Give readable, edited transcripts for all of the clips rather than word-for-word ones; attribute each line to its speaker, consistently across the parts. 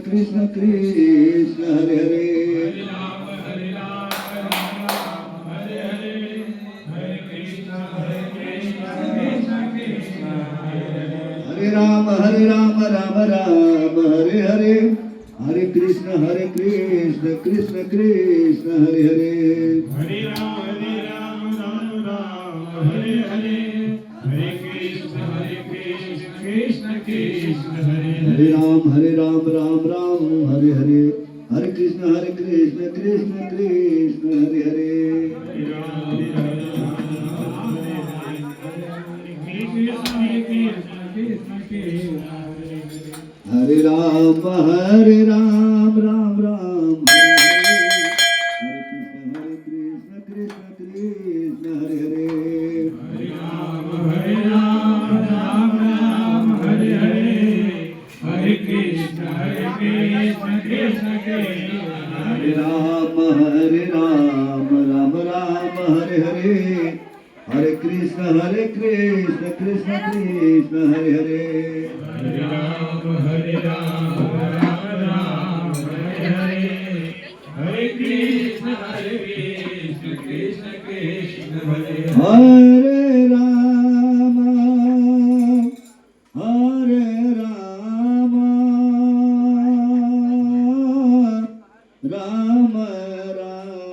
Speaker 1: Krishna Krishna Hare Hare Hare Rama Rama Rama Hare Hare Hare Krishna Krishna Krishna Hare Hare
Speaker 2: Hare Rama Rama Hare Hare Hare Krishna Krishna Krishna Hare Hare
Speaker 1: Hare Ram Ram Ram Hare Hare Hare Krishna Krishna Krishna Hare Hare Hare Ram Ram Ram Hare Krishna Krishna Krishna Hare Hare
Speaker 2: Hare Ram Ram Hare Hare Hare Krishna Krishna Krishna
Speaker 1: Hare Ram Ram Ram Hare Hare Hare Krishna Krishna Krishna Hare Hare
Speaker 2: Hare Ram Ram Hare Hare Hare Krishna Krishna Krishna Hare Hare
Speaker 1: Hare Rama Rama Rama Hare Hare Hare Krishna Krishna Krishna Hare Hare Hare
Speaker 2: Rama Hare Rama Rama Rama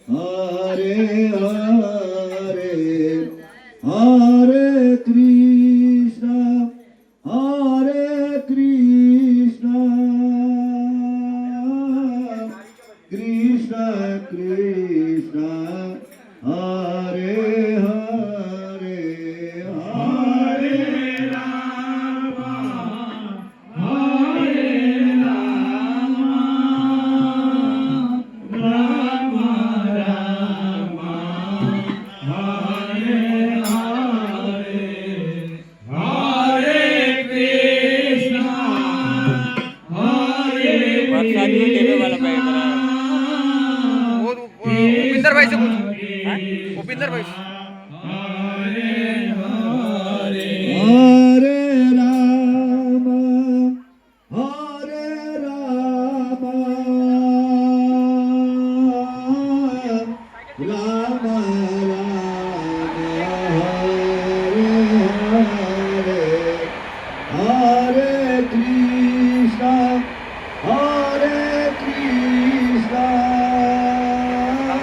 Speaker 2: Hare Hare Hare Krishna
Speaker 3: Upinder भाई से पूछो, उपिंदर भाई से।